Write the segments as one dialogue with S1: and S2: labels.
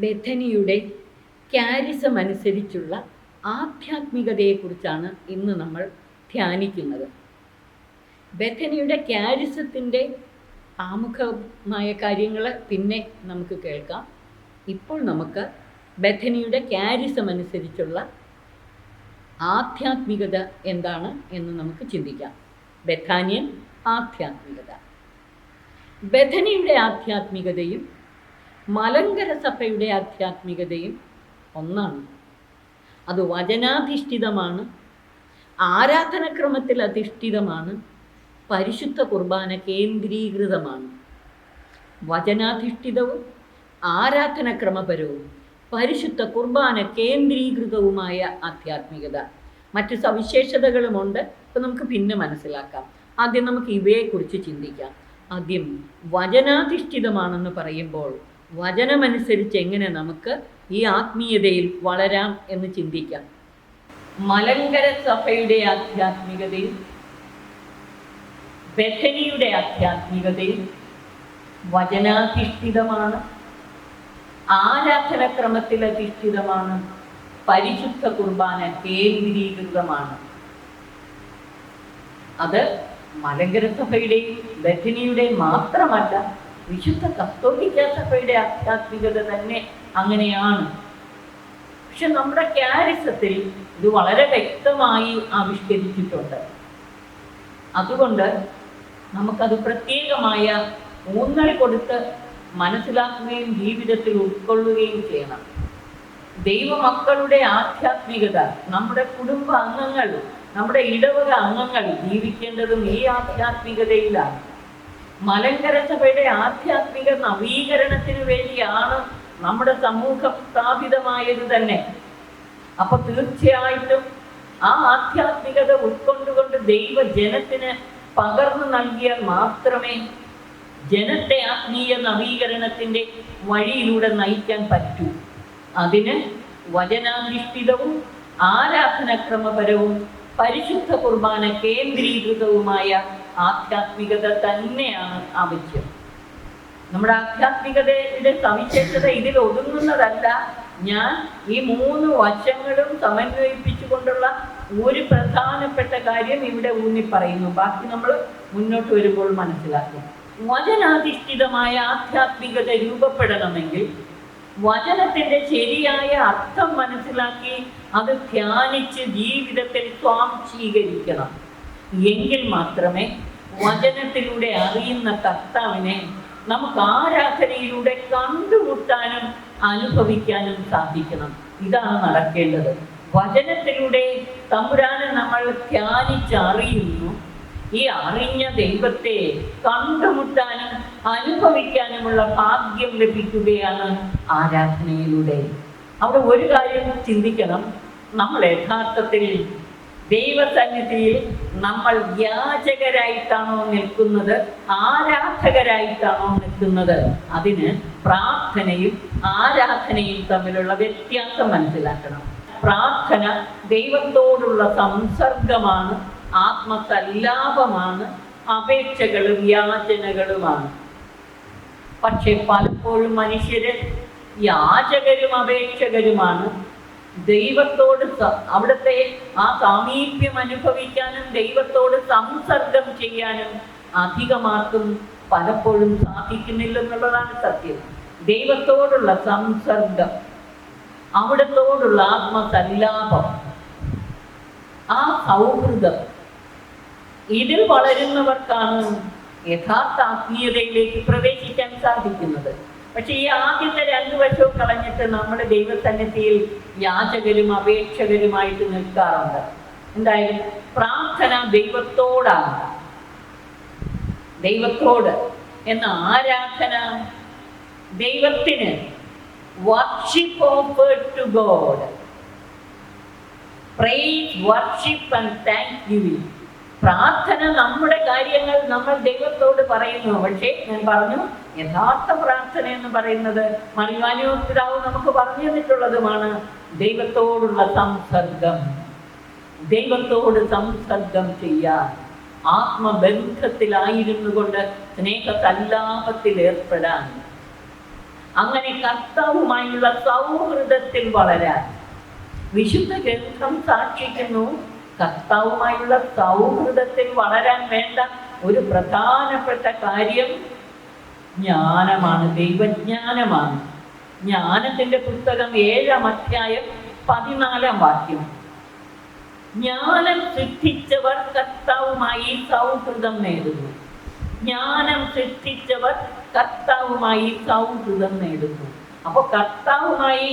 S1: ബെഥനിയുടെ ക്യാരിസം അനുസരിച്ചുള്ള ആധ്യാത്മികതയെക്കുറിച്ചാണ് ഇന്ന് നമ്മൾ ധ്യാനിക്കുന്നത്. ബെഥനിയുടെ ക്യാരിസത്തിൻ്റെ ആമുഖമായ കാര്യങ്ങൾ പിന്നെ നമുക്ക് കേൾക്കാം. ഇപ്പോൾ നമുക്ക് ബെഥനിയുടെ ക്യാരിസം അനുസരിച്ചുള്ള ആധ്യാത്മികത എന്താണ് എന്ന് നമുക്ക് ചിന്തിക്കാം. ബെഥാനിയൻ ആധ്യാത്മികത. ബെഥനിയുടെ ആധ്യാത്മികതയും മലങ്കര സഭയുടെ ആധ്യാത്മികതയും ഒന്നാണ്. അത് വചനാധിഷ്ഠിതമാണ്, ആരാധനക്രമത്തിൽ അധിഷ്ഠിതമാണ്, പരിശുദ്ധ കുർബാന കേന്ദ്രീകൃതമാണ്. വചനാധിഷ്ഠിതവും ആരാധനക്രമപരവും പരിശുദ്ധ കുർബാന കേന്ദ്രീകൃതവുമായ ആധ്യാത്മികത. മറ്റ് സവിശേഷതകളുമുണ്ട്, അപ്പോൾ നമുക്ക് പിന്നെ മനസ്സിലാക്കാം. ആദ്യം നമുക്ക് ഇവയെക്കുറിച്ച് ചിന്തിക്കാം. ആദ്യം വചനാധിഷ്ഠിതമാണെന്ന് പറയുമ്പോൾ വചനമനുസരിച്ച് എങ്ങനെ നമുക്ക് ഈ ആത്മീയതയിൽ വളരാം എന്ന് ചിന്തിക്കാം. മലങ്കര സഭയുടെ ആധ്യാത്മികതയും ബെഥനിയുടെ ആധ്യാത്മികതയും വചനാധിഷ്ഠിതമാണ്, ആരാധനക്രമത്തിൽ അധിഷ്ഠിതമാണ്, പരിശുദ്ധ കുർബാന കേന്ദ്രീകൃതമാണ്. അത് മലങ്കര സഭയുടെയും ബെഥനിയുടെയും മാത്രമല്ല, വിശുദ്ധ കത്തോലിക്ക സഭയുടെ ആധ്യാത്മികത തന്നെ അങ്ങനെയാണ്. പക്ഷെ നമ്മുടെ ക്യാരിസത്തിൽ ഇത് വളരെ വ്യക്തമായി ആവിഷ്കരിച്ചിട്ടുണ്ട്. അതുകൊണ്ട് നമുക്കത് പ്രത്യേകമായ ഊന്നൽ കൊടുത്ത് മനസ്സിലാക്കുകയും ജീവിതത്തിൽ ഉൾക്കൊള്ളുകയും ചെയ്യണം. ദൈവമക്കളുടെ ആധ്യാത്മികത, നമ്മുടെ കുടുംബ അംഗങ്ങൾ, നമ്മുടെ ഇടവക അംഗങ്ങൾ ജീവിക്കേണ്ടതും ഈ ആധ്യാത്മികതയിലാണ്. മലങ്കര സഭയുടെ ആധ്യാത്മിക നവീകരണത്തിന് വേണ്ടിയാണ് നമ്മുടെ സമൂഹം സ്ഥാപിതമായത് തന്നെ. അപ്പൊ തീർച്ചയായിട്ടും ആ ആധ്യാത്മികത ഉൾക്കൊണ്ടുകൊണ്ട് ദൈവജനത്തിന് പകർന്നു നൽകിയാൽ മാത്രമേ ജനത്തെ ആത്മീയ നവീകരണത്തിൻ്റെ വഴിയിലൂടെ നയിക്കാൻ പറ്റൂ. അതിന് വചനാധിഷ്ഠിതവും ആരാധനക്രമപരവും പരിശുദ്ധ കുർബാന കേന്ദ്രീകൃതവുമായ ആധ്യാത്മികത തന്നെയാണ് ആവശ്യം. നമ്മുടെ ആധ്യാത്മികതയുടെ സവിശേഷത ഇതിൽ ഒതുങ്ങുന്നതല്ല. ഞാൻ ഈ 3 വശങ്ങളും സമന്വയിപ്പിച്ചുകൊണ്ടുള്ള ഒരു പ്രധാനപ്പെട്ട കാര്യം ഇവിടെ ഊന്നി പറയുന്നു. ബാക്കി നമ്മൾ മുന്നോട്ട് വരുമ്പോൾ മനസ്സിലാക്കും. വചനാധിഷ്ഠിതമായ ആധ്യാത്മികത രൂപപ്പെടണമെങ്കിൽ വചനത്തിൻ്റെ ശരിയായ അർത്ഥം മനസ്സിലാക്കി അത് ധ്യാനിച്ച് ജീവിതത്തിൽ സ്വാംശീകരിക്കണം. എങ്കിൽ മാത്രമേ വചനത്തിലൂടെ അറിയുന്ന കർത്താവിനെ നമുക്ക് ആരാധനയിലൂടെ കണ്ടുമുട്ടാനും അനുഭവിക്കാനും സാധിക്കണം. ഇതാണ് നടക്കേണ്ടത്. വചനത്തിലൂടെ തമ്പുരാനെ നമ്മൾ ധ്യാനിച്ചറിയുന്നു. ഈ അറിഞ്ഞ ദൈവത്തെ കണ്ടുമുട്ടാനും അനുഭവിക്കാനുമുള്ള ഭാഗ്യം ലഭിക്കുകയാണ് ആരാധനയിലൂടെ. അവിടെ ഒരു കാര്യം ചിന്തിക്കണം. നമ്മൾ യഥാർത്ഥത്തിൽ ദൈവസന്നിധിയിൽ നമ്മൾ യാചകരായിട്ടാണോ നിൽക്കുന്നത്, ആരാധകരായിട്ടാണോ നിൽക്കുന്നത്? അതിന് പ്രാർത്ഥനയും ആരാധനയും തമ്മിലുള്ള വ്യത്യാസം മനസ്സിലാക്കണം. പ്രാർത്ഥന ദൈവത്തോടുള്ള സംസർഗമാണ്, ആത്മസല്ലാപമാണ്, അപേക്ഷകളും യാചനകളുമാണ്. പക്ഷെ പലപ്പോഴും മനുഷ്യര് യാചകരും അപേക്ഷകരുമാണ്. ദൈവത്തോട് അവിടുത്തെ ആ സാമീപ്യം അനുഭവിക്കാനും ദൈവത്തോട് സംസർഗം ചെയ്യാനും അധികമാർക്കും പലപ്പോഴും സാധിക്കുന്നില്ലെന്നുള്ളതാണ് സത്യം. ദൈവത്തോടുള്ള സംസർഗം, അവിടത്തോടുള്ള ആത്മസല്ലാപം, ആ സൗഹൃദം, ഇതിൽ വളരുന്നവർക്കാണ് യഥാർത്ഥ ആത്മീയതയിലേക്ക് പ്രവേശിക്കാൻ സാധിക്കുന്നത്. പക്ഷെ ഈ ആദ്യത്തെ 2 വശവും കളഞ്ഞിട്ട് നമ്മൾ ദൈവസന്നിധിയിൽ യാചകരും അപേക്ഷകരുമായിട്ട് നിൽക്കാറുണ്ട്. എന്തായാലും പ്രാർത്ഥന ദൈവത്തോടാണ്, ദൈവത്തോട് എന്ന ആരാധന ദൈവത്തിന്, worship offered to God, praise, worship and thanksgiving. പ്രാർത്ഥന നമ്മുടെ കാര്യങ്ങൾ നമ്മൾ ദൈവത്തോട് പറയുന്നു. പക്ഷേ ഞാൻ പറഞ്ഞു, യഥാർത്ഥ പ്രാർത്ഥന എന്ന് പറയുന്നത് മറിവാനിയോസ് പിതാവ് നമുക്ക് പറഞ്ഞു തന്നിട്ടുള്ളതുമാണ്. ദൈവത്തോടുള്ള സംസർഗം, ദൈവത്തോട് സംസർഗം ചെയ്യാൻ, ആത്മബന്ധത്തിലായിരുന്നു കൊണ്ട് സ്നേഹസല്ലാപത്തിൽ ഏർപ്പെടാൻ. അങ്ങനെ കർത്താവുമായുള്ള സൗഹൃദത്തിൽ വളരാൻ വിശുദ്ധ ഗ്രന്ഥം സാക്ഷിക്കുന്നു. കർത്താവുമായുള്ള സൗഹൃദത്തിൽ വളരാൻ വേണ്ട ഒരു പ്രധാനപ്പെട്ട കാര്യം ജ്ഞാനമാണ്, ദൈവജ്ഞാനമാണ്. ജ്ഞാനത്തിന്റെ പുസ്തകം 7-ാം അധ്യായം 14-ാം വാക്യം. ജ്ഞാനം സിദ്ധിച്ചവർ കർത്താവുമായി സൗഹൃദം നേടുന്നു. ജ്ഞാനം സിദ്ധിച്ചവർ കർത്താവുമായി സൗഹൃദം നേടുന്നു. അപ്പൊ കർത്താവുമായി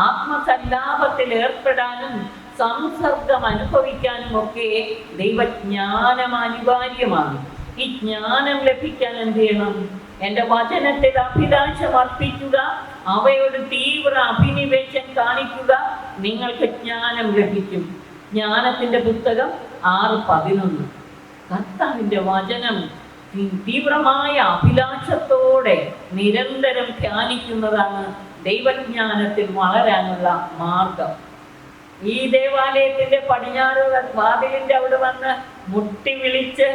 S1: ആത്മസല്ലാപത്തിൽ ഏർപ്പെടാനും സംസർഗം അനുഭവിക്കാനും ഒക്കെ ദൈവജ്ഞാനം അനിവാര്യമാണ്. ഈ ജ്ഞാനം ലഭിക്കാൻ എന്ത് ചെയ്യണം? എൻ്റെ വചനത്തിൽ അഭിലാഷം അർപ്പിക്കുക, അവയോട് തീവ്ര അഭിനിവേശം കാണിക്കുക, നിങ്ങൾക്ക് ജ്ഞാനം ലഭിക്കും. ജ്ഞാനത്തിന്റെ പുസ്തകം 6:11. കർത്താവിൻ്റെ വചനം തീവ്രമായ അഭിലാഷത്തോടെ നിരന്തരം ധ്യാനിക്കുന്നതാണ് ദൈവജ്ഞാനത്തിൽ വളരാനുള്ള മാർഗം. ഈ ദേവാലയത്തിന്റെ പടിഞ്ഞാറ് വാതിലിന്റെ അവിടെ വന്ന് മുട്ടി വിളിച്ച്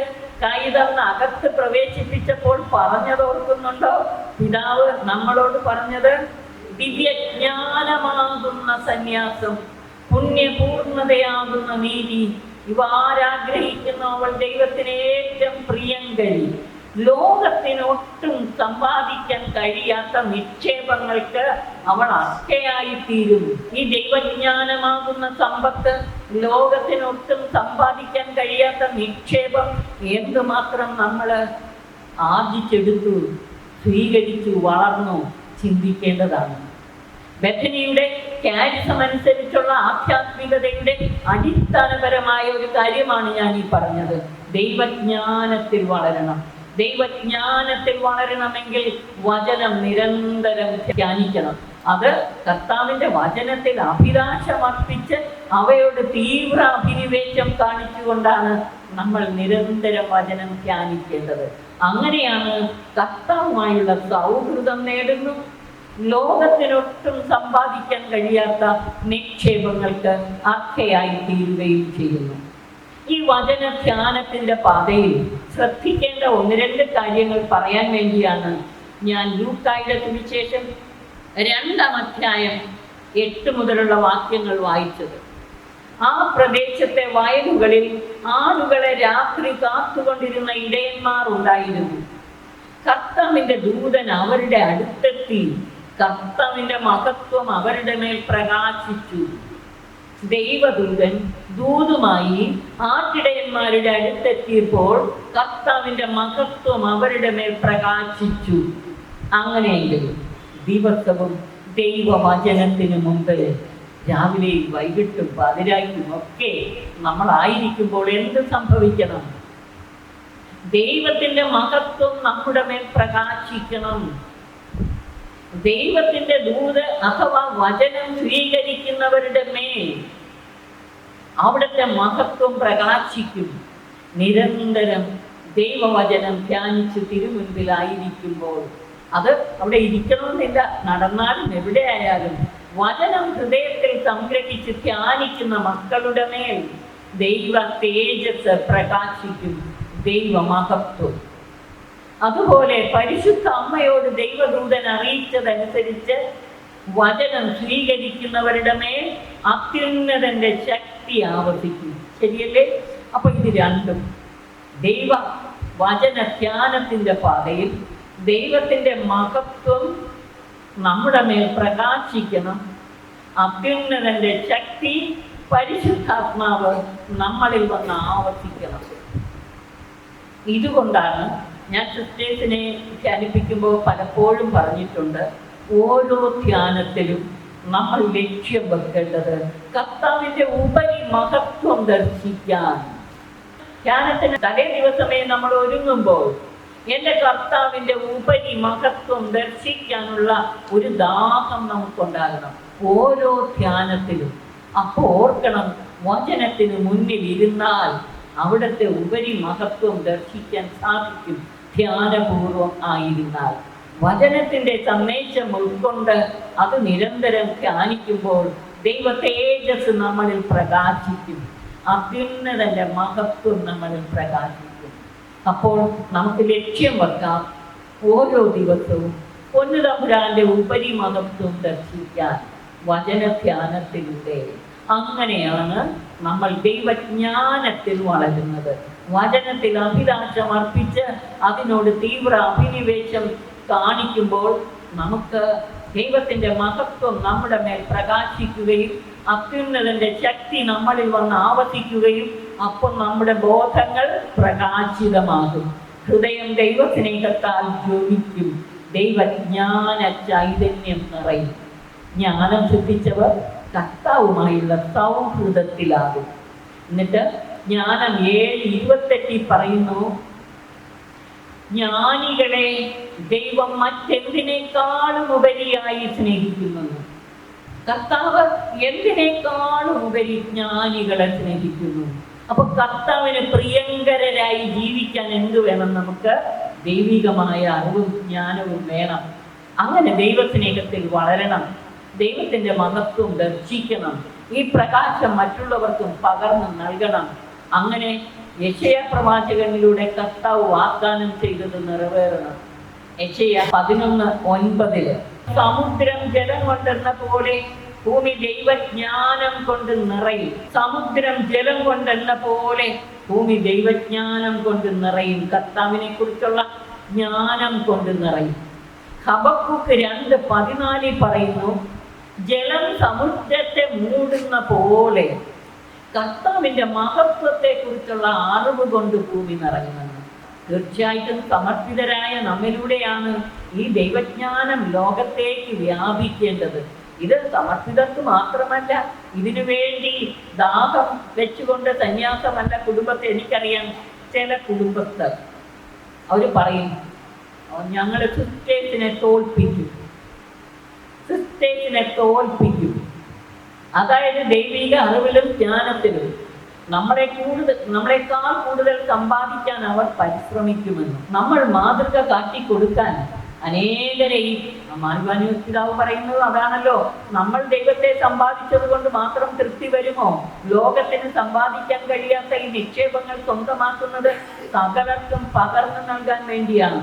S1: കൈ തന്ന് അകത്ത് പ്രവേശിപ്പിച്ചപ്പോൾ പറഞ്ഞത് ഓർക്കുന്നുണ്ടോ? പിതാവ് നമ്മളോട് പറഞ്ഞത്, ദിവ്യജ്ഞാനമാകുന്ന സന്യാസം, പുണ്യപൂർണതയാകുന്ന നീതി, ഇവ ആരാഗ്രഹിക്കുന്ന അവൾ ദൈവത്തിന് ഏറ്റവും പ്രിയങ്കരി. ലോകത്തിനൊട്ടും സമ്പാദിക്കാൻ കഴിയാത്ത നിക്ഷേപങ്ങൾക്ക് അവൾ അർഹയായിത്തീരും. ഈ ദൈവജ്ഞാനമാകുന്ന സമ്പത്ത്, ലോകത്തിനൊട്ടും സമ്പാദിക്കാൻ കഴിയാത്ത നിക്ഷേപം എന്തുമാത്രം നമ്മൾ ആർജിച്ചെടുത്തു, സ്വീകരിച്ചു, വളർന്നു ചിന്തിക്കേണ്ടതാണ്. ബഥനിയുടെ ക്യാരിസം അനുസരിച്ചുള്ള ആധ്യാത്മികതയുടെ അടിസ്ഥാനപരമായ ഒരു കാര്യമാണ് ഞാൻ ഈ പറഞ്ഞത്. ദൈവജ്ഞാനത്തിൽ വളരണം. ദൈവജ്ഞാനത്തിൽ വളരണമെങ്കിൽ വചനം നിരന്തരം ധ്യാനിക്കണം. അത് കർത്താവിൻ്റെ വചനത്തിൽ അഭിലാഷമർപ്പിച്ച് അവയോട് തീവ്ര അഭിനിവേശം കാണിച്ചുകൊണ്ടാണ് നമ്മൾ നിരന്തരം വചനം ധ്യാനിക്കേണ്ടത്. അങ്ങനെയാണ് കർത്താവുമായുള്ള സൗഹൃദം നേടുന്നു. ലോകത്തിനൊട്ടും സമ്പാദിക്കാൻ കഴിയാത്ത നിക്ഷേപങ്ങൾക്ക് അർഹയായി തീരുകയും ചെയ്യുന്നു. ഈ വചന ധ്യാനത്തിന്റെ പാതയിൽ ശ്രദ്ധിക്കേണ്ട 1-2 കാര്യങ്ങൾ പറയാൻ വേണ്ടിയാണ് ഞാൻ ലൂക്കായുടെ സുവിശേഷം 2-ാം അധ്യായം 8 മുതലുള്ള വാക്യങ്ങൾ വായിച്ചത്. ആ പ്രദേശത്തെ വയലുകളിൽ ആടുകളെ രാത്രി കാത്തുകൊണ്ടിരുന്ന ഇടയന്മാർ ഉണ്ടായിരുന്നു. കർത്താവിന്റെ ദൂതൻ അവരുടെ അടുത്തെത്തി കർത്താവിന്റെ മഹത്വം അവരുടെ മേൽ പ്രകാശിച്ചു. ദൈവദൂതൻ ദൂതുമായി ആട്ടിടയന്മാരുടെ അടുത്തെത്തിയപ്പോൾ കർത്താവിന്റെ മഹത്വം അവരുടെ മേൽ പ്രകാശിച്ചു. അങ്ങനെയെങ്കിൽ ദിവസവും ദൈവവചനത്തിന് മുമ്പ് രാവിലെയും വൈകിട്ടും പാതിരായ്ക്കും ഒക്കെ നമ്മളായിരിക്കുമ്പോൾ എന്ത് സംഭവിക്കണം? ദൈവത്തിന്റെ മഹത്വം നമ്മുടെ മേൽ പ്രകാശിക്കണം. ദൈവത്തിന്റെ ദൂത് അഥവാ വചനം സ്വീകരിക്കുന്നവരുടെ മേൽ അവിടുത്തെ മഹത്വം പ്രകാശിക്കും. നിരന്തരം ദൈവവചനം ധ്യാനിച്ച് തിരുമുൻപിലായിരിക്കുമ്പോൾ, അത് അവിടെ ഇരിക്കണമെന്നില്ല, നടന്നാലും എവിടെയായാലും വചനം ഹൃദയത്തിൽ സംഗ്രഹിച്ച് ധ്യാനിക്കുന്ന മക്കളുടെ മേൽ ദൈവ തേജസ് പ്രകാശിക്കും, ദൈവമഹത്വം. അതുപോലെ പരിശുദ്ധ അമ്മയോട് ദൈവദൂതൻ അറിയിച്ചതനുസരിച്ച് വചനം സ്വീകരിക്കുന്നവരുടെ മേൽ അത്യുന്നതന്റെ ശക്തി ആവർത്തിക്കും. ശരിയല്ലേ? അപ്പൊ ഇത് രണ്ടും, ദൈവ വചന ധ്യാനത്തിന്റെ പാതയിൽ ദൈവത്തിന്റെ മഹത്വം നമ്മുടെ മേൽ പ്രകാശിക്കണം. അത്യുന്നതന്റെ ശക്തി, പരിശുദ്ധാത്മാവ് നമ്മളിൽ വന്ന് ആവർത്തിക്കണം. ഇതുകൊണ്ടാണ് ഞാൻ സിസ്റ്റേഴ്സിനെ ധ്യാനിപ്പിക്കുമ്പോൾ പലപ്പോഴും പറഞ്ഞിട്ടുണ്ട്, ഓരോ ധ്യാനത്തിലും നമ്മൾ ലക്ഷ്യം വെക്കേണ്ടത് കർത്താവിൻ്റെ ഉപരി മഹത്വം ദർശിക്കാൻ. ധ്യാനത്തിന് തലേ ദിവസമേ നമ്മൾ ഒരുങ്ങുമ്പോൾ എൻ്റെ കർത്താവിൻ്റെ ഉപരി മഹത്വം ദർശിക്കാനുള്ള ഒരു ദാഹം നമുക്കുണ്ടാകണം ഓരോ ധ്യാനത്തിലും. അപ്പോൾ ഓർക്കണം, വചനത്തിന് മുന്നിൽ ഇരുന്നാൽ അവിടുത്തെ ഉപരി മഹത്വം ദർശിക്കാൻ സാധിക്കും. ധ്യാനപൂർവം ആയിരുന്നാൽ വചനത്തിൻ്റെ സന്ദേശം ഉൾക്കൊണ്ട് അത് നിരന്തരം ധ്യാനിക്കുമ്പോൾ ദൈവ തേജസ് നമ്മളിൽ പ്രകാശിക്കും, അത്യുന്നതന്റെ മഹത്വം നമ്മളിൽ പ്രകാശിക്കും. അപ്പോൾ നമുക്ക് ലക്ഷ്യം വെക്കാം, ഓരോ ദിവസവും പൊന്നുതമ്പുരാന്റെ ഉപരിമഹത്വം ദർശിക്കാൻ വചനധ്യാനത്തിലൂടെ. അങ്ങനെയാണ് നമ്മൾ ദൈവജ്ഞാനത്തിൽ വളരുന്നത്. വചനത്തിൽ അഭിലാഷം അർപ്പിച്ച് അതിനോട് തീവ്ര അഭിനിവേശം കാണിക്കുമ്പോൾ നമുക്ക് ദൈവത്തിന്റെ മഹത്വം നമ്മുടെ മേൽ പ്രകാശിക്കുകയും അത്യുന്നതന്റെ ശക്തി നമ്മളിൽ വന്ന് ആവർത്തിക്കുകയും അപ്പോൾ നമ്മുടെ ബോധങ്ങൾ പ്രകാശിതമാകും. ഹൃദയം ദൈവസ്നേഹത്താൽ ജ്വലിക്കും. ദൈവജ്ഞാന ചൈതന്യം നിറയും. ജ്ഞാനം സിദ്ധിച്ചവർ കർത്താവുമായുള്ള സൗഹൃദത്തിലാകും. എന്നിട്ട് ജ്ഞാനം 7:28 പറയുന്നു, ജ്ഞാനികളെ ദൈവം മറ്റെന്തിനേക്കാളും ഉപരിയായി സ്നേഹിക്കുന്നു. കർത്താവ് എന്തിനേക്കാളും ഉപരി ജ്ഞാനികളെ സ്നേഹിക്കുന്നു. അപ്പൊ കർത്താവിന് പ്രിയങ്കരായി ജീവിക്കാൻ എന്ത് വേണം? നമുക്ക് ദൈവികമായ അറിവും ജ്ഞാനവും വേണം. അങ്ങനെ ദൈവസ്നേഹത്തിൽ വളരണം. ദൈവത്തിന്റെ മഹത്വം ദർശിക്കണം. ഈ പ്രകാശം മറ്റുള്ളവർക്കും പകർന്നു നൽകണം. അങ്ങനെ യെശയ്യാ പ്രവാചകനിലൂടെ കർത്താവ് വാഗ്ദാനം ചെയ്തത് നിറവേറണം. യെശയ്യാ 11:9 സമുദ്രം ജലം കൊണ്ടെന്ന പോലെ ഭൂമി ദൈവജ്ഞാനം കൊണ്ട് നിറയും. സമുദ്രം ജലം കൊണ്ടെന്ന പോലെ ഭൂമി ദൈവജ്ഞാനം കൊണ്ട് നിറയും. കർത്താവിനെ കുറിച്ചുള്ള ജ്ഞാനം കൊണ്ട് നിറയും. ഹബക്കൂക്ക് 2:14 പറയുന്നു, ജലം സമുദ്രത്തെ മൂടുന്ന പോലെ കർത്താവിന്റെ മഹത്വത്തെ കുറിച്ചുള്ള അറിവ് കൊണ്ട് ഭൂമി നിറയുന്നത്. തീർച്ചയായിട്ടും സമർപ്പിതരായ നമ്മിലൂടെയാണ് ഈ ദൈവജ്ഞാനം ലോകത്തേക്ക് വ്യാപിക്കേണ്ടത്. ഇത് സമർപ്പിതർക്ക് മാത്രമല്ല, ഇതിനു വേണ്ടി ദാഹം വെച്ചുകൊണ്ട് സന്യാസമല്ല കുടുംബത്തെ. എനിക്കറിയാം ചില കുടുംബസ്ഥർ അവർ പറയും, ഞങ്ങൾ സിസ്റ്റേഴ്സിനെ തോൽപ്പിക്കും. തോൽപ്പിക്കും. അതായത് ദൈവിക അറിവിലും ജ്ഞാനത്തിലും നമ്മളെക്കാൾ കൂടുതൽ സമ്പാദിക്കാൻ അവർ പരിശ്രമിക്കുമെന്ന്. നമ്മൾ മാതൃക കാട്ടിക്കൊടുക്കാൻ അനേകരെ ഈ മാനുവാനുപിതാവ് പറയുന്നത് അതാണല്ലോ. നമ്മൾ ദൈവത്തെ സമ്പാദിച്ചത് കൊണ്ട് മാത്രം തൃപ്തി വരുമോ? ലോകത്തിന് സമ്പാദിക്കാൻ കഴിയാത്ത ഈ നിക്ഷേപങ്ങൾ സ്വന്തമാക്കുന്നത് സകലർക്കും പകർന്നു നൽകാൻ വേണ്ടിയാണ്.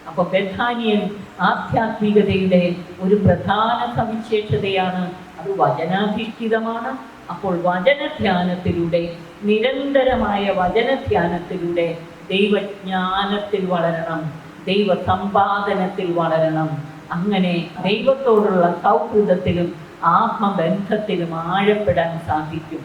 S1: അപ്പൊ ബഥാനിയൻ ആധ്യാത്മികതയുടെ ഒരു പ്രധാന സവിശേഷതയാണ്, അത് വചനാധിഷ്ഠിതമാണ്. അപ്പോൾ വചനധ്യാനത്തിലൂടെ, നിരന്തരമായ വചനധ്യാനത്തിലൂടെ ദൈവജ്ഞാനത്തിൽ വളരണം, ദൈവ സമ്പാദനത്തിൽ വളരണം. അങ്ങനെ ദൈവത്തോടുള്ള സൗഹൃദത്തിലും ആത്മബന്ധത്തിലും ആഴപ്പെടാൻ സാധിക്കും.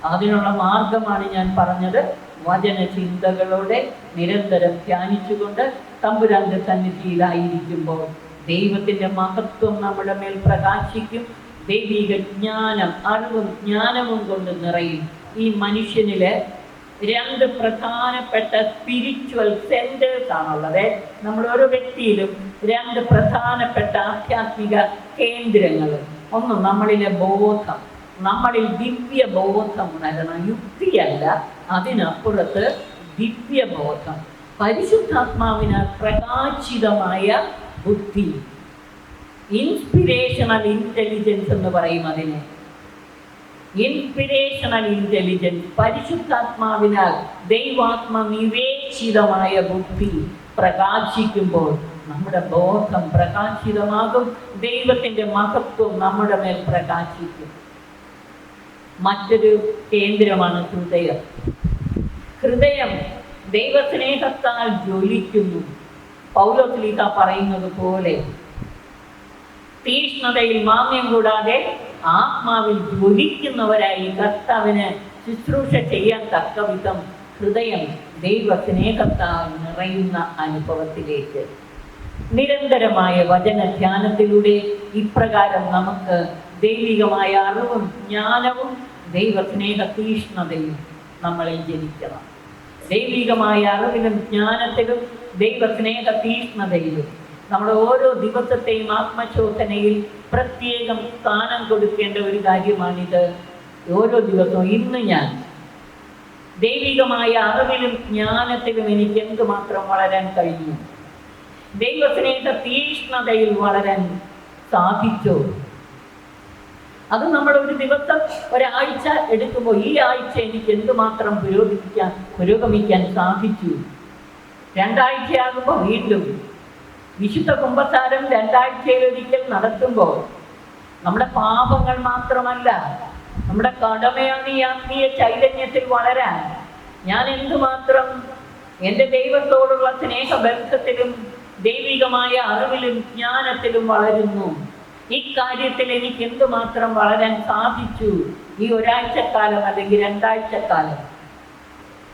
S1: അതിനുള്ള മാർഗമാണ് ഞാൻ പറഞ്ഞത്. വചന ചിന്തകളോടെ നിരന്തരം ധ്യാനിച്ചുകൊണ്ട് തമ്പുരാന്റെ സന്നിധിയിലായിരിക്കുമ്പോൾ ദൈവത്തിന്റെ മഹത്വം നമ്മുടെ മേൽ പ്രകാശിക്കും. ദൈവിക ജ്ഞാനം, അറിവും ജ്ഞാനവും കൊണ്ട് നിറയും. ഈ മനുഷ്യനില് 2 പ്രധാനപ്പെട്ട സ്പിരിച്വൽ സെന്റേഴ്സ് ആണുള്ളത്. നമ്മുടെ ഓരോ വ്യക്തിയിലും 2 പ്രധാനപ്പെട്ട ആധ്യാത്മിക കേന്ദ്രങ്ങൾ. ഒന്ന് നമ്മളിലെ ബോധം, നമ്മളിൽ ദിവ്യബോധം ഉണരണം. യുക്തിയല്ല, അതിനപ്പുറത്ത് ദിവ്യബോധം, പരിശുദ്ധാത്മാവിനാൽ പ്രകാശിതമായ ബുദ്ധി, ഇൻസ്പിരേഷണൽ ഇന്റലിജൻസ് എന്ന് പറയും അതിനെ. ഇൻസ്പിരേഷണൽ ഇന്റലിജൻസ്, പരിശുദ്ധാത്മാവിനാൽ ദൈവാത്മ നിവേശിതമായ ബുദ്ധി പ്രകാശിക്കുമ്പോൾ നമ്മുടെ ബോധം പ്രകാശിതമാകും. ദൈവത്തിന്റെ മഹത്വം നമ്മുടെ മേൽ പ്രകാശിക്കും. മറ്റൊരു കേന്ദ്രമാണ് ഹൃദയം. ഹൃദയം ദൈവസ്നേഹത്താൽ ജ്വലിക്കുന്നു. പൗലോസ് ലീഹ പറയുന്നത് പോലെ തീഷ്ണതയിൽ മാന്യം കൂടാതെ ആത്മാവിൽ ജ്വലിക്കുന്നവരായി കർത്താവിന് ശുശ്രൂഷ ചെയ്യാൻ തക്ക വിധം ഹൃദയം ദൈവസ്നേഹത്താൽ നിറയുന്ന അനുഭവത്തിലേക്ക്. നിരന്തരമായ വചനധ്യാനത്തിലൂടെ ഇപ്രകാരം നമുക്ക് ദൈവികമായ അറിവും ജ്ഞാനവും ദൈവസ്നേഹ തീഷ്ണതയും നമ്മളിൽ ജനിക്കണം. ദൈവികമായ അറിവിലും ജ്ഞാനത്തിലും ദൈവസ്നേഹ തീഷ്ണതയിലും നമ്മുടെ ഓരോ ദിവസത്തെയും ആത്മശോധനയിൽ പ്രത്യേകം സ്ഥാനം കൊടുക്കേണ്ട ഒരു കാര്യമാണിത്. ഓരോ ദിവസവും ഇന്ന് ഞാൻ ദൈവികമായ അറിവിലും ജ്ഞാനത്തിലും എനിക്ക് എന്തുമാത്രം വളരാൻ കഴിഞ്ഞു, ദൈവസ്നേഹ തീഷ്ണതയിൽ വളരാൻ സാധിച്ചോ? അത് നമ്മൾ ഒരു ദിവസം ഒരാഴ്ച എടുക്കുമ്പോൾ ഈ ആഴ്ച എനിക്ക് എന്തുമാത്രം പുരോഗമിക്കാൻ സാധിച്ചു. 2 ആഴ്ചയാകുമ്പോൾ വീണ്ടും വിശുദ്ധ കുമ്പസാരം 2 ആഴ്ചയിലൊരിക്കൽ നടത്തുമ്പോൾ നമ്മുടെ പാപങ്ങൾ മാത്രമല്ല, നമ്മുടെ കടമയാണ് ഈ ആത്മീയ ചൈതന്യത്തിൽ വളരാൻ. ഞാൻ എന്തുമാത്രം എൻ്റെ ദൈവത്തോടുള്ള സ്നേഹബന്ധത്തിലും ദൈവികമായ അറിവിലും ജ്ഞാനത്തിലും വളരുന്നു, ഇക്കാര്യത്തിൽ എനിക്ക് എന്തുമാത്രം വളരാൻ സാധിച്ചു ഈ ഒരാഴ്ചക്കാലം അല്ലെങ്കിൽ 2 ആഴ്ചക്കാലം.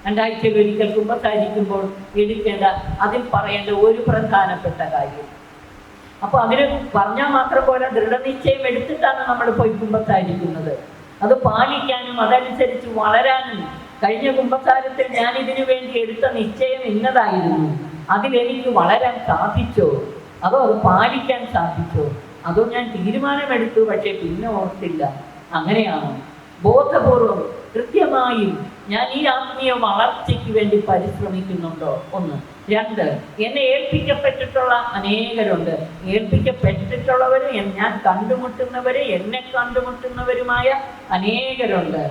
S1: 2 ആഴ്ചയിലൊരിക്കൽ കുമ്പസാരിക്കുമ്പോൾ എടുക്കേണ്ട, അതിൽ പറയേണ്ട ഒരു പ്രധാനപ്പെട്ട കാര്യം. അപ്പോൾ അതിന് പറഞ്ഞാൽ മാത്രം പോലെ ദൃഢനിശ്ചയം എടുത്തിട്ടാണ് നമ്മൾ പോയി കുമ്പസാരിക്കുന്നത്. അത് പാലിക്കാനും അതനുസരിച്ച് വളരാനും. കഴിഞ്ഞ കുമ്പസാരത്തിൽ ഞാൻ ഇതിനു വേണ്ടി എടുത്ത നിശ്ചയം ഇന്നതായിരുന്നു, അതിലെനിക്ക് വളരാൻ സാധിച്ചോ, അതോ അത് പാലിക്കാൻ സാധിച്ചോ, അതോ ഞാൻ തീരുമാനമെടുത്തു പക്ഷേ പിന്നെ ഓർത്തില്ല, അങ്ങനെയാണോ? ബോധപൂർവം കൃത്യമായും ഞാൻ ഈ ആത്മീയ വളർച്ചയ്ക്ക് വേണ്ടി പരിശ്രമിക്കുന്നുണ്ടോ? 1. 2, എന്നെ ഏൽപ്പിക്കപ്പെട്ടിട്ടുള്ള അനേകരുണ്ട്. ഏൽപ്പിക്കപ്പെട്ടിട്ടുള്ളവരും ഞാൻ കണ്ടുമുട്ടുന്നവരും എന്നെ കണ്ടുമുട്ടുന്നവരുമായ അനേകരുണ്ട്.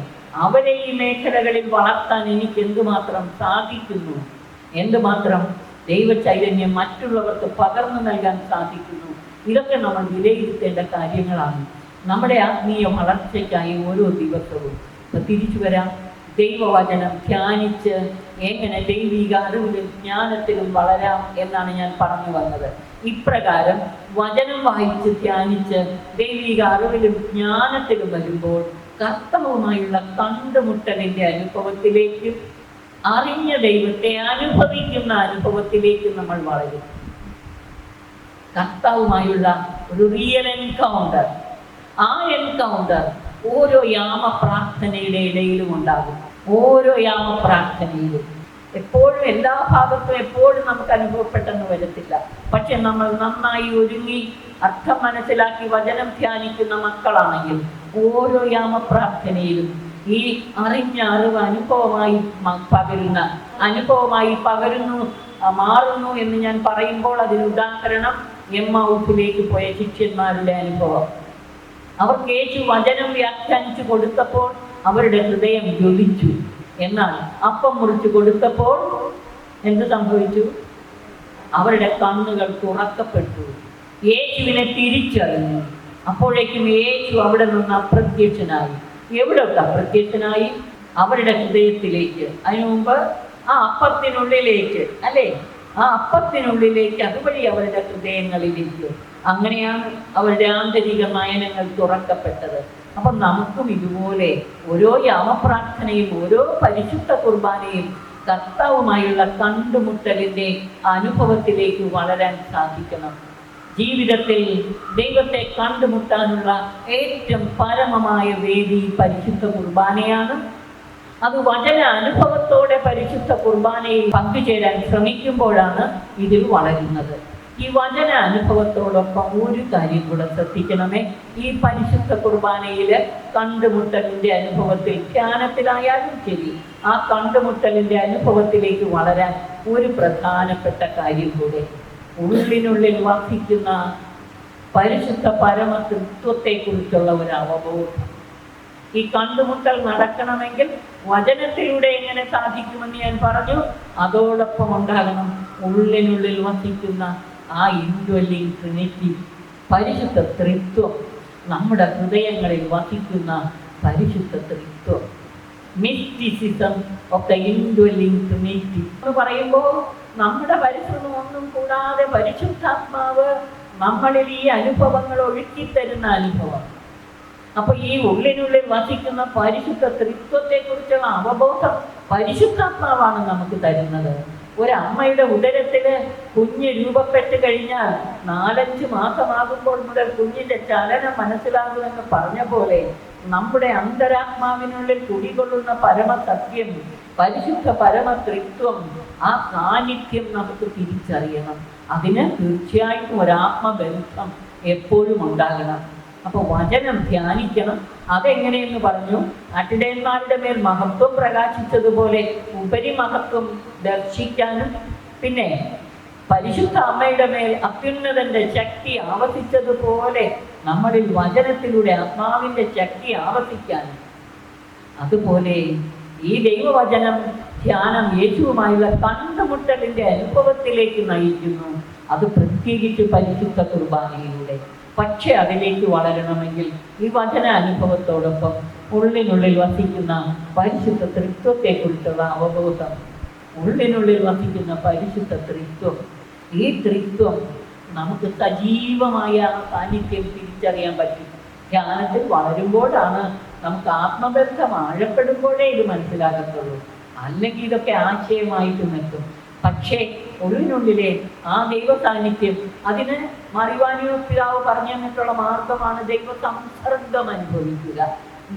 S1: അവരെ ഈ മേഖലകളിൽ വളർത്താൻ എനിക്ക് എന്തുമാത്രം സാധിക്കുന്നു, എന്തുമാത്രം ദൈവചൈതന്യം മറ്റുള്ളവർക്ക് പകർന്നു നൽകാൻ സാധിക്കുന്നു. ഇതൊക്കെ നമ്മൾ വിലയിരുത്തേണ്ട കാര്യങ്ങളാണ് നമ്മുടെ ആത്മീയ വളർച്ചയ്ക്കായി ഓരോ ദിവസവും. തിരിച്ചു വരാം. ദൈവവചനം ധ്യാനിച്ച് എങ്ങനെ ദൈവിക അറിവിലും ജ്ഞാനത്തിലും വളരാം എന്നാണ് ഞാൻ പറഞ്ഞു വന്നത്. ഇപ്രകാരം വചനം വായിച്ച് ധ്യാനിച്ച് ദൈവിക അറിവിലും ജ്ഞാനത്തിലും വരുമ്പോൾ കർത്താവുമായുള്ള കണ്ടുമുട്ടലിൻ്റെ അനുഭവത്തിലേക്കും അറിഞ്ഞ ദൈവത്തെ അനുഭവിക്കുന്ന അനുഭവത്തിലേക്കും നമ്മൾ വളരും. കർത്താവുമായുള്ള ഒരു റിയൽ എൻകൗണ്ടർ, ആ എൻകൗണ്ടർ ഓരോ യാമപ്രാർത്ഥനയുടെ ഇടയിലും ഉണ്ടാകും. ഓരോ യാമപ്രാർത്ഥനയിലും എപ്പോഴും എല്ലാ ഭാഗത്തും എപ്പോഴും നമുക്ക് അനുഭവപ്പെട്ടെന്ന് വരത്തില്ല. പക്ഷെ നമ്മൾ നന്നായി ഒരുങ്ങി അർത്ഥം മനസ്സിലാക്കി വചനം ധ്യാനിക്കുന്ന മക്കളാണെങ്കിൽ ഓരോ യാമപ്രാർത്ഥനയിലും ഈ അറിഞ്ഞ അറിവ് അനുഭവമായി പകരുന്നു മാറുന്നു എന്ന് ഞാൻ പറയുമ്പോൾ അതിന് ഉദാഹരണം എമ്മൗസിലേക്ക് പോയ ശിഷ്യന്മാരുടെ അനുഭവം. അവർക്ക് യേശു വചനം വ്യാഖ്യാനിച്ചു കൊടുത്തപ്പോൾ അവരുടെ ഹൃദയം ജ്വലിച്ചു. എന്നാൽ അപ്പം മുറിച്ചു കൊടുത്തപ്പോൾ എന്ത് സംഭവിച്ചു? അവരുടെ കണ്ണുകൾ തുറക്കപ്പെട്ടു. യേശുവിനെ തിരിച്ചറിഞ്ഞു. അപ്പോഴേക്കും യേശു അവിടെ നിന്ന് അപ്രത്യക്ഷനായി. എവിടെയൊക്കെ അപ്രത്യക്ഷനായി? അവരുടെ ഹൃദയത്തിലേക്ക്. അതിനു മുമ്പ് ആ അപ്പത്തിനുള്ളിലേക്ക്, അല്ലേ? ആ അപ്പത്തിനുള്ളിലേക്ക്, അതുവഴി അവരുടെ ഹൃദയങ്ങളിലേക്ക്. അങ്ങനെയാണ് അവരുടെ ആന്തരിക നയനങ്ങൾ തുറക്കപ്പെട്ടത്. അപ്പം നമുക്കും ഇതുപോലെ ഓരോ യാമപ്രാർത്ഥനയും ഓരോ പരിശുദ്ധ കുർബാനയും കർത്താവുമായുള്ള കണ്ടുമുട്ടലിൻ്റെ അനുഭവത്തിലേക്ക് വളരാൻ സാധിക്കണം. ജീവിതത്തിൽ ദൈവത്തെ കണ്ടുമുട്ടാനുള്ള ഏറ്റവും പരമമായ വേദി പരിശുദ്ധ കുർബാനയാണ്. അത് വചന അനുഭവത്തോടെ പരിശുദ്ധ കുർബാനയിൽ പങ്കുചേരാൻ ശ്രമിക്കുമ്പോഴാണ് ഇതിൽ വളരുന്നത്. ഈ വചന അനുഭവത്തോടൊപ്പം ഒരു കാര്യം കൂടെ ശ്രദ്ധിക്കണമേ. ഈ പരിശുദ്ധ കുർബാനയിൽ കണ്ടുമുട്ടലിൻ്റെ അനുഭവത്തിൽ, ധ്യാനത്തിലായാലും ശരി, ആ കണ്ടുമുട്ടലിൻ്റെ അനുഭവത്തിലേക്ക് വളരാൻ ഒരു പ്രധാനപ്പെട്ട കാര്യം കൂടെ, ഉള്ളിനുള്ളിൽ വസിക്കുന്ന പരിശുദ്ധ പരമതൃത്വത്തെക്കുറിച്ചുള്ള ഒരു അവബോധം. ഈ കണ്ടുമുട്ടൽ നടക്കണമെങ്കിൽ വചനത്തിലൂടെ എങ്ങനെ സാധിക്കുമെന്ന് ഞാൻ പറഞ്ഞു. അതോടൊപ്പം ഉണ്ടാകണം ഉള്ളിനുള്ളിൽ വസിക്കുന്ന ആ ഇൻഡ്വെല്ലിംഗ് ട്രിനിറ്റി, പരിശുദ്ധ ത്രിത്വം, നമ്മുടെ ഹൃദയങ്ങളിൽ വസിക്കുന്ന പരിശുദ്ധ ത്രിത്വം. Mysticism of the indwelling trinity എന്ന് പറയുമ്പോൾ നമ്മുടെ പരിശ്രമം ഒന്നും കൂടാതെ പരിശുദ്ധാത്മാവ് നമ്മളിൽ ഈ അനുഭവങ്ങൾ ഒഴുക്കിത്തരുന്ന അനുഭവം. അപ്പൊ ഈ ഉള്ളിനുള്ളിൽ വസിക്കുന്ന പരിശുദ്ധ ത്രിത്വത്തെക്കുറിച്ചുള്ള അവബോധം പരിശുദ്ധാത്മാവാണ് നമുക്ക് തരുന്നത്. ഒരമ്മയുടെ ഉദരത്തില് കുഞ്ഞ് രൂപപ്പെട്ട് കഴിഞ്ഞാൽ 4-5 മാസമാകുമ്പോൾ മുതൽ കുഞ്ഞിന്റെ ചലനം മനസ്സിലാകുമെന്ന് പറഞ്ഞ പോലെ നമ്മുടെ അന്തരാത്മാവിനുള്ളിൽ കുടികൊള്ളുന്ന പരമസത്യം, പരിശുദ്ധ പരമത്രിത്വം, ആ സാന്നിധ്യം നമുക്ക് തിരിച്ചറിയണം. അതിന് തീർച്ചയായിട്ടും ഒരാത്മബന്ധം എപ്പോഴും ഉണ്ടാകണം. അപ്പോൾ വചനം ധ്യാനിക്കണം. അതെങ്ങനെയെന്ന് പറഞ്ഞു. അട്ടിടയന്മാരുടെ മേൽ മഹത്വം പ്രകാശിച്ചതുപോലെ ഉപരിമഹത്വം ദർശിക്കാനും, പിന്നെ പരിശുദ്ധ അമ്മയുടെ മേൽ അത്യുന്നതന്റെ ശക്തി ആവസിച്ചതുപോലെ നമ്മളിൽ വചനത്തിലൂടെ ആത്മാവിൻ്റെ ശക്തി ആവസിക്കാനും. അതുപോലെ ഈ ദൈവവചനം ധ്യാനം യേശുവുമായുള്ള കണ്ടുമുട്ടലിൻ്റെ അനുഭവത്തിലേക്ക് നയിക്കുന്നു. അത് പ്രത്യേകിച്ച് പരിശുദ്ധ കുർബാനയിലൂടെ. പക്ഷെ അതിലേക്ക് വളരണമെങ്കിൽ ഈ വചന അനുഭവത്തോടൊപ്പം ഉള്ളിനുള്ളിൽ വസിക്കുന്ന പരിശുദ്ധ ത്രിത്വത്തെക്കുറിച്ചുള്ള അവബോധം, ഉള്ളിനുള്ളിൽ വസിക്കുന്ന പരിശുദ്ധ ത്രിത്വം, ഈ ത്രിത്വം നമുക്ക് സജീവമായ സാന്നിധ്യം തിരിച്ചറിയാൻ പറ്റും. ധ്യാനത്തിൽ വളരുമ്പോഴാണ് നമുക്ക് ആത്മബന്ധം ആഴപ്പെടുമ്പോഴേ ഇത് മനസ്സിലാകത്തുള്ളൂ. അല്ലെങ്കിൽ ഇതൊക്കെ ആശയമായിട്ട് നിൽക്കും. പക്ഷേ ഉള്ളിനുള്ളിലെ ആ ദൈവ സാന്നിധ്യം, അതിന് മറിവാനിയോ പിതാവ് പറഞ്ഞു തന്നിട്ടുള്ള മാർഗമാണ് ദൈവസംസർഗം അനുഭവിക്കുക.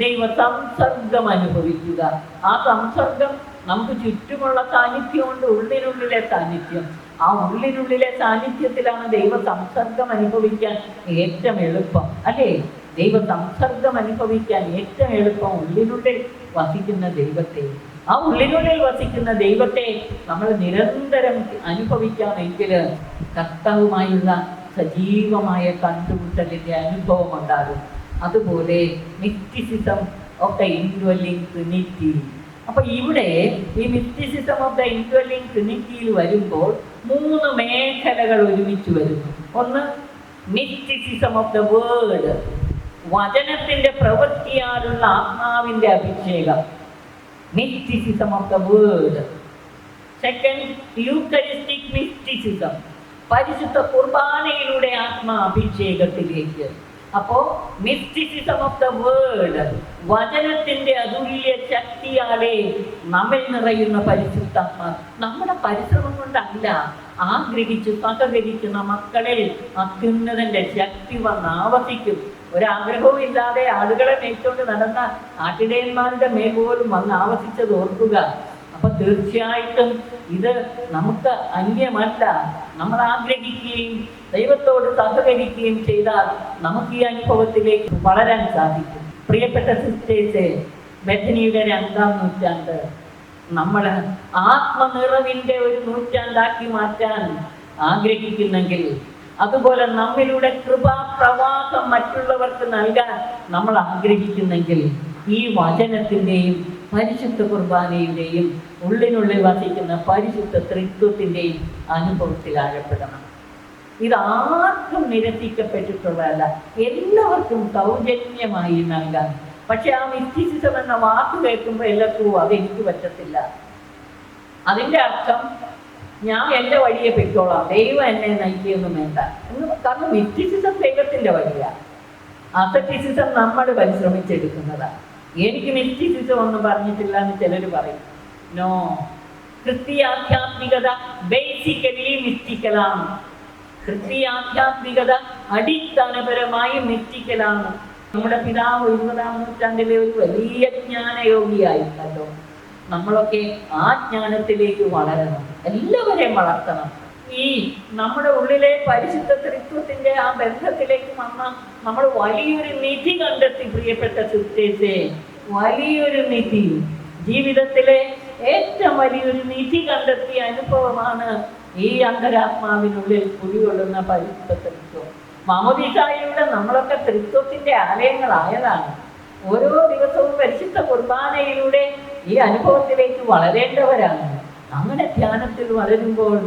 S1: ദൈവസംസർഗം അനുഭവിക്കുക. ആ സംസർഗം നമുക്ക് ചുറ്റുമുള്ള സാന്നിധ്യമുണ്ട്, ഉള്ളിനുള്ളിലെ സാന്നിധ്യം. ആ ഉള്ളിനുള്ളിലെ സാന്നിധ്യത്തിലാണ് ദൈവ സംസർഗം അനുഭവിക്കാൻ ഏറ്റവും എളുപ്പം, അല്ലേ? ദൈവ സംസർഗം അനുഭവിക്കാൻ ഏറ്റവും എളുപ്പം ഉള്ളിനുള്ളിൽ വസിക്കുന്ന ദൈവത്തെ. ആ ഉള്ളിനുള്ളിൽ വസിക്കുന്ന ദൈവത്തെ നമ്മൾ നിരന്തരം അനുഭവിക്കാമെങ്കിൽ കർത്താവുമായുള്ള സജീവമായ കണ്ടുമുട്ടലിൻ്റെ അനുഭവം ഉണ്ടാകും. അതുപോലെ mysticism of the indwelling Trinity. അപ്പൊ ഇവിടെ ഈ മിസ്റ്റിസിസം ഓഫ് ദ ഇൻഡ്വെല്ലിംഗ് ട്രിനിറ്റിയിൽ വരുമ്പോൾ 3 മേഖലകൾ ഒരുമിച്ച് വരുന്നു. ഒന്ന്, മിസ്റ്റിസിസം ഓഫ് ദ വേർഡ്, വചനത്തിന്റെ പ്രവൃത്തിയാലുള്ള ആത്മാവിന്റെ അഭിഷേകം, mysticism of the word. Second, Eucharistic mysticism, പരിശുദ്ധ കുർബാനയിലൂടെ ആത്മാ അഭിഷേകത്തിലേക്ക്. അപ്പോ മിസ്റ്റിസിസം ഓഫ് ദ വേർഡ്, വചനത്തിന്റെ അതുല്യ ശക്തിയാലെ നമ്മിൽ നിറയുന്ന പരിശുദ്ധാത്മ, നമ്മുടെ പരിശ്രമം കൊണ്ടല്ല, ആഗ്രഹിച്ച് സഹകരിക്കുന്ന മക്കളിൽ അത്യുന്നതന്റെ ശക്തി വന്ന് ആവസിക്കും. ഒരാഗ്രഹവും ഇല്ലാതെ ആളുകളെ മേച്ചുകൊണ്ട് നടന്ന ആട്ടിടയന്മാരുടെ മേൽ പോലും വന്ന് ആവസിച്ചത് ഓർക്കുക. അപ്പൊ തീർച്ചയായിട്ടും ഇത് നമുക്ക് അന്യമല്ല. നമ്മൾ ആഗ്രഹിക്കുകയും ദൈവത്തോട് സഹകരിക്കുകയും ചെയ്താൽ നമുക്ക് ഈ അനുഭവത്തിലേക്ക് വളരാൻ സാധിക്കും. പ്രിയപ്പെട്ട സിസ്റ്റേഴ്സെ, ബഥനിയുടെ 2-ാം നൂറ്റാണ്ട് നമ്മൾ ആത്മനിറവിന്റെ ഒരു നൂറ്റാണ്ടാക്കി മാറ്റാൻ ആഗ്രഹിക്കുന്നെങ്കിൽ, അതുപോലെ നമ്മിലൂടെ കൃപാപ്രവാഹം മറ്റുള്ളവർക്ക് നൽകാൻ നമ്മൾ ആഗ്രഹിക്കുന്നെങ്കിൽ, ഈ വചനത്തിൻ്റെയും പരിശുദ്ധ കുർബാനയുടെയും ഉള്ളിനുള്ളിൽ വസിക്കുന്ന പരിശുദ്ധ ത്രിത്വത്തിൻ്റെയും അനുഭവത്തിൽ ആഴപ്പെടണം. ഇതാർക്കും നിരസിക്കപ്പെട്ടിട്ടുള്ളതല്ല, എല്ലാവർക്കും സൗജന്യമായി നൽകാൻ. പക്ഷെ ആ മിസ്റ്റിസിസം എന്ന വാക്ക് കേൾക്കുമ്പോൾ എല്ലാവർക്കും അതെനിക്ക് പറ്റത്തില്ല. അതിൻ്റെ അർത്ഥം ഞാൻ എൻ്റെ വഴിയെ പൊയ്ക്കോളാം, ദൈവം എന്നെ നയിക്കുകയൊന്നും വേണ്ട എന്ന്. കാരണം മിസ്റ്റിസിസം ദൈവത്തിൻ്റെ വഴിയാണ്, അസറ്റിസിസം നമ്മൾ പരിശ്രമിച്ചെടുക്കുന്നതാണ്. എനിക്ക് മിസ്റ്റിസിസം ഒന്നും പറഞ്ഞിട്ടില്ല എന്ന് ചിലർ പറയും. നോ, ക്രിസ്തീയ ആധ്യാത്മികത ബേസിക്കലി മിസ്റ്റിക്കലാണ്. ക്രിസ്തീയ ആധ്യാത്മികത അടിസ്ഥാനപരമായി മിസ്റ്റിക്കലാണ്. നമ്മുടെ പിതാവ് 20-ാം നൂറ്റാണ്ടിലെ ഒരു വലിയ ജ്ഞാനയോഗിയായിരുന്നല്ലോ. നമ്മളൊക്കെ ആ ജ്ഞാനത്തിലേക്ക് വളരണം, എല്ലാവരെയും വളർത്തണം. ഈ നമ്മുടെ ഉള്ളിലെ പരിശുദ്ധ ത്രിത്വത്തിന്റെ ആ ബന്ധത്തിലേക്ക് വന്ന നമ്മൾ വലിയൊരു നിധി കണ്ടെത്തി. പ്രിയപ്പെട്ട സിസ്റ്റേഴ്സേ, വലിയൊരു നിധി, ജീവിതത്തിലെ ഏറ്റവും വലിയൊരു നിധി കണ്ടെത്തിയ അനുഭവമാണ് ഈ അന്തരാത്മാവിനുള്ളിൽ കുടികൊള്ളുന്ന പരിശുദ്ധ ത്രിത്വം. മാമോദീസായിലൂടെ നമ്മളൊക്കെ ത്രിത്വത്തിന്റെ ആലയങ്ങളായതാണ്. ഓരോ ദിവസവും പരിശുദ്ധ കുർബാനയിലൂടെ ഈ അനുഭവത്തിലേക്ക് വളരേണ്ടവരാണ്. അങ്ങനെ ധ്യാനത്തിൽ വളരുമ്പോൾ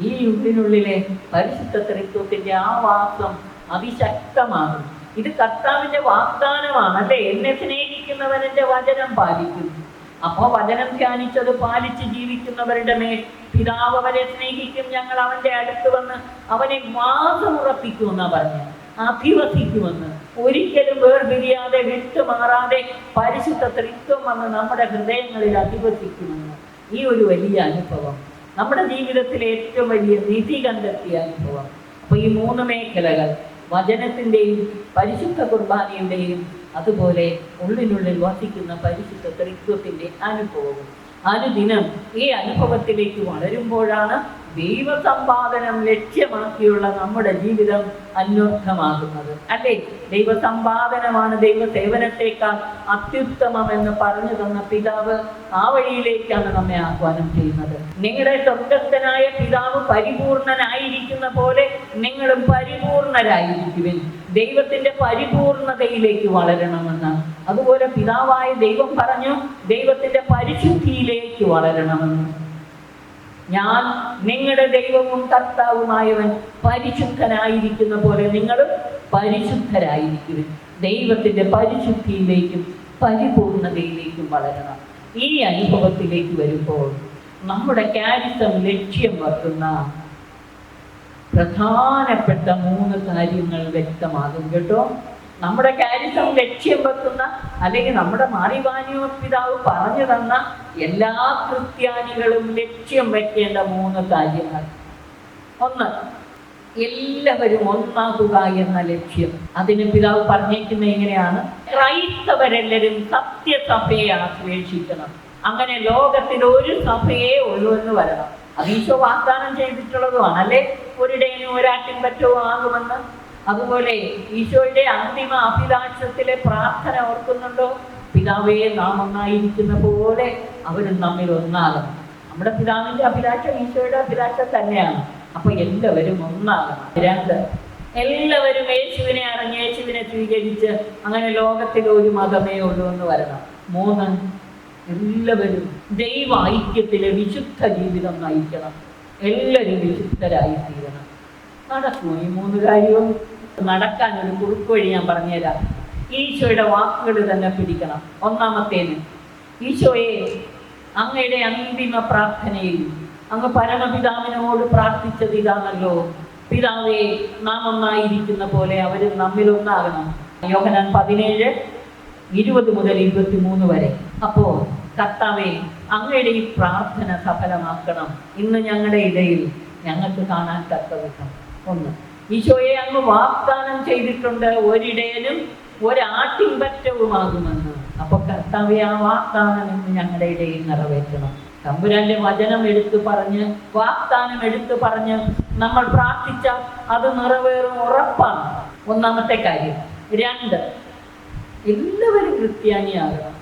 S1: ഈ ഉള്ളിനുള്ളിലെ പരിശുദ്ധ ത്രിത്വത്തിന്റെ ആ വാസം അതിശക്തമാകും. ഇത് കർത്താവിന്റെ വാഗ്ദാനമാണ്, അല്ലെ? എന്നെ സ്നേഹിക്കുന്നവൻ എൻ്റെ വചനം പാലിക്കും. അപ്പോൾ വചനം ധ്യാനിച്ചത് പാലിച്ച് ജീവിക്കുന്നവരുടെ മേൽ പിതാവ് അവരെ സ്നേഹിക്കും, ഞങ്ങൾ അവന്റെ അടുത്ത് വന്ന് അവനെ വാസമുറപ്പിക്കുമെന്നാ പറഞ്ഞ്, അധിവസിക്കുമെന്ന്. ഒരിക്കലും വേർപിരിയാതെ വിട്ടുമാറാതെ പരിശുദ്ധ ത്രിത്വം വന്ന് നമ്മുടെ ഹൃദയങ്ങളിൽ അധിവസിക്കുമെന്ന്. ഈ ഒരു വലിയ അനുഭവം നമ്മുടെ ജീവിതത്തിലെ ഏറ്റവും വലിയ നിധി കണ്ടെത്തിയ അനുഭവം. അപ്പൊ ഈ 3 മേഖലകൾ, വചനത്തിൻ്റെയും പരിശുദ്ധ കുർബാനയുടെയും അതുപോലെ ഉള്ളിനുള്ളിൽ വസിക്കുന്ന പരിശുദ്ധ ത്രിത്വത്തിന്റെ അനുഭവവും, അനുദിനം ഈ അനുഭവത്തിലേക്ക് വളരുമ്പോഴാണ് ദൈവസമ്പാദനം ലക്ഷ്യമാക്കിയുള്ള നമ്മുടെ ജീവിതം അന്വർത്ഥമാകുന്നത്, അല്ലേ? ദൈവസമ്പാദനമാണ് ദൈവസേവനത്തെക്കാൾ അത്യുത്തമം എന്ന് പറഞ്ഞു തന്ന പിതാവ് ആ വഴിയിലേക്കാണ് നമ്മെ ആഹ്വാനം ചെയ്യുന്നത്. നിങ്ങളുടെ സ്വർഗ്ഗസ്ഥനായ പിതാവ് പരിപൂർണനായിരിക്കുന്ന പോലെ നിങ്ങളും പരിപൂർണരായിരിക്കുവിൻ. ദൈവത്തിന്റെ പരിപൂർണതയിലേക്ക് വളരണമെന്ന്. അതുപോലെ പിതാവായ ദൈവം പറഞ്ഞു ദൈവത്തിന്റെ പരിശുദ്ധിയിലേക്ക് വളരണമെന്ന്. ഞാൻ നിങ്ങളുടെ ദൈവവും കർത്താവുമായവൻ പരിശുദ്ധനായിരിക്കുന്ന പോലെ നിങ്ങളും പരിശുദ്ധരായിരിക്കും. ദൈവത്തിൻ്റെ പരിശുദ്ധിയിലേക്കും പരിപൂർണതയിലേക്കും വളരണം. ഈ അനുഭവത്തിലേക്ക് വരുമ്പോൾ നമ്മുടെ ക്യാരിസം ലക്ഷ്യം വെക്കുന്ന പ്രധാനപ്പെട്ട 3 കാര്യങ്ങൾ വ്യക്തമാകും കേട്ടോ. നമ്മുടെ ക്യാരിസം ലക്ഷ്യം വെക്കുന്ന, അല്ലെങ്കിൽ നമ്മുടെ മാറിവാനിയോസ് പിതാവ് പറഞ്ഞു തന്ന എല്ലാ ക്രിസ്ത്യാനികളും ലക്ഷ്യം വെക്കേണ്ട 3 കാര്യങ്ങൾ. 1, എല്ലാവരും ഒന്നാകുക എന്ന ലക്ഷ്യം. അതിന് പിതാവ് പറഞ്ഞേക്കുന്നത് എങ്ങനെയാണ്? ക്രൈസ്തവരെല്ലാവരും സത്യസഭയെ ആശ്ലേഷിക്കണം. അങ്ങനെ ലോകത്തിൽ ഒരു സഭയെ ഉള്ളൂ എന്ന് വരണം. അത് ഈശോ വാഗ്ദാനം ചെയ്തിട്ടുള്ളതുമാണ് അല്ലേ? ഒരിടേനും ഒരാട്ടിൻ പറ്റവും ആകുമെന്ന്. അതുപോലെ ഈശോയുടെ അന്തിമ അഭിലാഷത്തിലെ പ്രാർത്ഥന ഓർക്കുന്നുണ്ടോ? പിതാവേ, നാം ഒന്നായിരിക്കുന്ന പോലെ അവരും തമ്മിൽ ഒന്നാകണം. നമ്മുടെ പിതാവിന്റെ അഭിലാഷം ഈശോയുടെ അഭിലാഷം തന്നെയാണ്. അപ്പൊ എല്ലാവരും ഒന്നാകണം. 2, എല്ലാവരും യേശുവിനെ അറിഞ്ഞ് യേശുവിനെ സ്വീകരിച്ച് അങ്ങനെ ലോകത്തിൽ ഒരു മതമേ ഉള്ളൂ എന്ന് വരണം. 3, എല്ലാവരും ദൈവ ഐക്യത്തിലെ വിശുദ്ധ ജീവിതം നയിക്കണം. എല്ലാവരും വിശുദ്ധരായി തീരണം. നടക്കുമോ ഈ 3 കാര്യവും? നടക്കാൻ ഒരു കുറുക്ക് വഴി ഞാൻ പറഞ്ഞുതരാം. ഈശോയുടെ വാക്കുകൾ തന്നെ പിടിക്കണം. ഒന്നാമത്തേന്, ഈശോയെ, അങ്ങയുടെ അന്തിമ പ്രാർത്ഥനയിൽ അങ്ങ് പരമപിതാവിനോട് പ്രാർത്ഥിച്ചത് ഇതാണല്ലോ, പിതാവേ, നാം ഒന്നായിരിക്കുന്ന പോലെ അവരും നമ്മിൽ ഒന്നാകണം. യോഹന്നാൻ 17:20 മുതൽ 23 വരെ. അപ്പോൾ കർത്താവേ, അങ്ങയുടെ ഈ പ്രാർത്ഥന സഫലമാക്കണം. ഇന്ന് ഞങ്ങളുടെ ഇടയിൽ ഞങ്ങൾക്ക് കാണാൻ തക്കവിധം. 1, ഈശോയെ അങ്ങ് വാഗ്ദാനം ചെയ്തിട്ടുണ്ട് ഒരിടയനും ഒരാട്ടിൻപറ്റവുമാകുമെന്ന്. അപ്പൊ കർത്താവേ, ആ വാഗ്ദാനം ഇന്ന് ഞങ്ങളുടെ ഇടയിൽ നിറവേറ്റണം. തമ്പുരാന്റെ വചനം എടുത്തു പറഞ്ഞ്, വാഗ്ദാനം എടുത്തു പറഞ്ഞ് നമ്മൾ പ്രാർത്ഥിച്ച അത് നിറവേറും, ഉറപ്പാണ്. ഒന്നാമത്തെ കാര്യം. 2, എല്ലാവരും ക്രിസ്ത്യാനിയാകണം.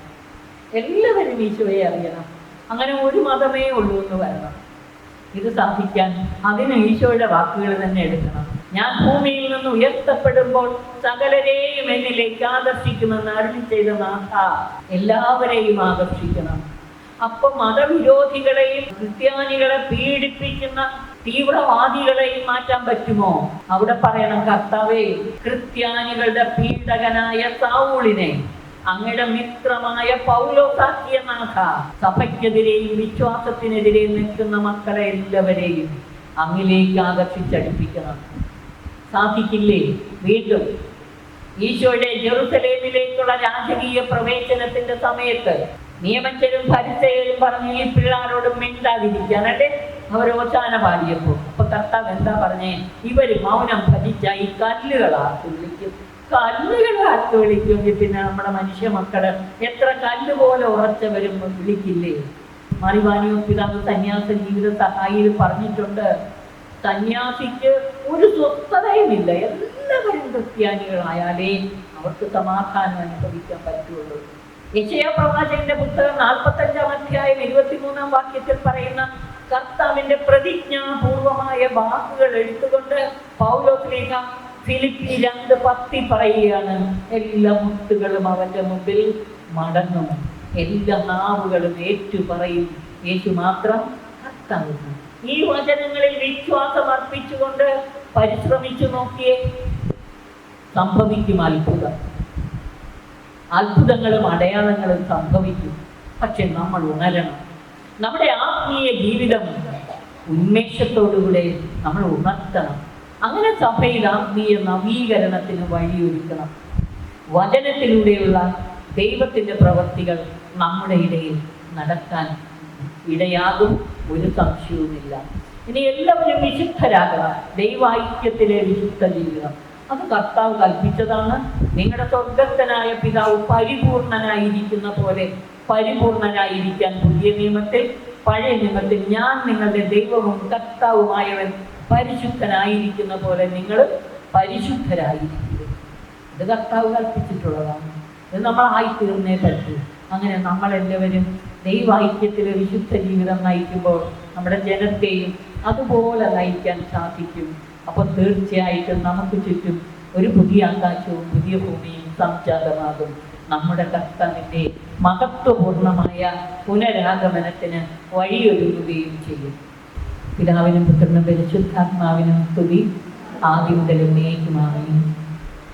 S1: എല്ലാവരും ഈശോയെ അറിയണം. അങ്ങനെ ഒരു മതമേ ഉള്ളൂ എന്ന് വരണം. ഇത് സാധിക്കാൻ അതിന് ഈശോയുടെ വാക്കുകൾ തന്നെ എടുക്കണം. ഞാൻ ഭൂമിയിൽ നിന്ന് ഉയർത്തപ്പെടുമ്പോൾ സകലരെയും എന്നിലേക്ക് ആകർഷിക്കുമെന്ന് അരുളി ചെയ്ത നാഥ, എല്ലാവരെയും ആകർഷിക്കണം. അപ്പൊ മതവിരോധികളെയും ക്രിസ്ത്യാനികളെ പീഡിപ്പിക്കുന്ന തീവ്രവാദികളെയും മാറ്റാൻ പറ്റുമോ? അവിടെ പറയണം, കർത്താവേ, ക്രിസ്ത്യാനികളുടെ പീഡകനായ സൗളിനെ അങ്ങയുടെ മിത്രമായ പൗലോസാക്കിയ നാഥ, സഭയ്ക്കെതിരെയും വിശ്വാസത്തിനെതിരെയും നിൽക്കുന്ന മക്കളെ എല്ലാവരെയും അങ്ങിലേക്ക് ആകർഷിച്ചടിപ്പിക്കണം. സാധിക്കില്ലേ? വീണ്ടും ഈശോയുടെ ജെറുസലേമിലേക്കുള്ള രാജകീയ പ്രവേശനത്തിന്റെ സമയത്ത് നിയമജ്ഞരും ഫരിസേയരും പറഞ്ഞു, ഈ പിള്ളാരോടും മിണ്ടാതിരിക്കാനല്ലേ അവർ ഓശാന പാടിയപ്പോൾ. അപ്പൊ കർത്താവ് എന്താ പറഞ്ഞേ? ഇവര് മൗനം ഭജിച്ച ഈ കല്ലുകളാർത്ത് വിളിക്കും. കല്ലുകളാർത്ത് വിളിക്കുമെങ്കിൽ പിന്നെ നമ്മുടെ മനുഷ്യ മക്കള് എത്ര കല്ല് പോലെ ഉറച്ചവരും വിളിക്കില്ലേ? മാറിവാനിയോസ് പിതാവ് സന്യാസ ജീവിത സഹായിയിൽ പറഞ്ഞിട്ടുണ്ട്, സന്യാസിക്ക് ഒരു സ്വസ്ഥതയുമില്ല. എല്ലാവരും ക്രിസ്ത്യാനികളായാലേ അവർക്ക് സമാധാനം അനുഭവിക്കാൻ പറ്റുള്ളൂ. യെശയ്യാ പ്രവാചകന്റെ പുസ്തകം 45-ാം അധ്യായം 23-ാം വാക്യത്തിൽ പറയുന്ന കർത്താവിന്റെ പ്രതിജ്ഞാപൂർവമായ വാക്കുകൾ എടുത്തുകൊണ്ട് പൗലോസ് ലേഖ ഫിലിപ്പി 2:10 പറയുകയാണ്, എല്ലാ മുത്തുകളും അവന്റെ മുമ്പിൽ മടങ്ങും, എല്ലാ നാവുകളും ഏറ്റു പറയും, യേശു മാത്രം കർത്താവ്. ഈ വചനങ്ങളിൽ വിശ്വാസം അർപ്പിച്ചുകൊണ്ട് പരിശ്രമിച്ചു നോക്കിയേ, സംഭവിക്കും അത്ഭുതം. അത്ഭുതങ്ങളും അടയാളങ്ങളും സംഭവിക്കും. പക്ഷെ നമ്മൾ ഉണരണം. നമ്മുടെ ആത്മീയ ജീവിതം ഉന്മേഷത്തോടുകൂടെ നമ്മൾ ഉണർത്തണം. അങ്ങനെ സഭയിൽ ആത്മീയ നവീകരണത്തിന് വഴിയൊരുക്കണം. വചനത്തിലൂടെയുള്ള ദൈവത്തിൻ്റെ പ്രവൃത്തികൾ നമ്മുടെ ഇടയിൽ നടക്കാൻ ഇടയാകും, ഒരു സംശയവുമില്ല. ഇനി എല്ലാവരും വിശുദ്ധരാകണം. ദൈവൈക്യത്തിലെ വിശുദ്ധ ജീവിതം അത് കർത്താവ് കൽപ്പിച്ചതാണ്. നിങ്ങളുടെ സ്വർഗസ്ഥനായ പിതാവ് പരിപൂർണനായിരിക്കുന്ന പോലെ പരിപൂർണനായിരിക്കാൻ പുതിയ നിയമത്തിൽ, പഴയ നിയമത്തിൽ ഞാൻ നിങ്ങളുടെ ദൈവവും കർത്താവുമായവൻ പരിശുദ്ധനായിരിക്കുന്ന പോലെ നിങ്ങൾ പരിശുദ്ധരായിരിക്കും. ഇത് കർത്താവ് കൽപ്പിച്ചിട്ടുള്ളതാണ്. ഇത് നമ്മളായിത്തീർന്നേ പറ്റൂ. അങ്ങനെ നമ്മളെല്ലാവരും ദൈവൈക്യത്തിലെ വിശുദ്ധ ജീവിതം നയിക്കുമ്പോൾ നമ്മുടെ ജനത്തെയും അതുപോലെ നയിക്കാൻ സാധിക്കും. അപ്പോൾ തീർച്ചയായിട്ടും നമുക്ക് ചുറ്റും ഒരു പുതിയ ആകാശവും പുതിയ ഭൂമിയും സംജാതമാകും. നമ്മുടെ കർത്താവിൻ്റെ മഹത്വപൂർണമായ പുനരാഗമനത്തിന് വഴിയൊരുങ്ങുകയും ചെയ്യും. പിതാവിനും പുത്രനും പരിശുദ്ധാത്മാവിനും സ്തുതി. ആദ്യം മുതൽ എന്നേക്കുമാമേൻ.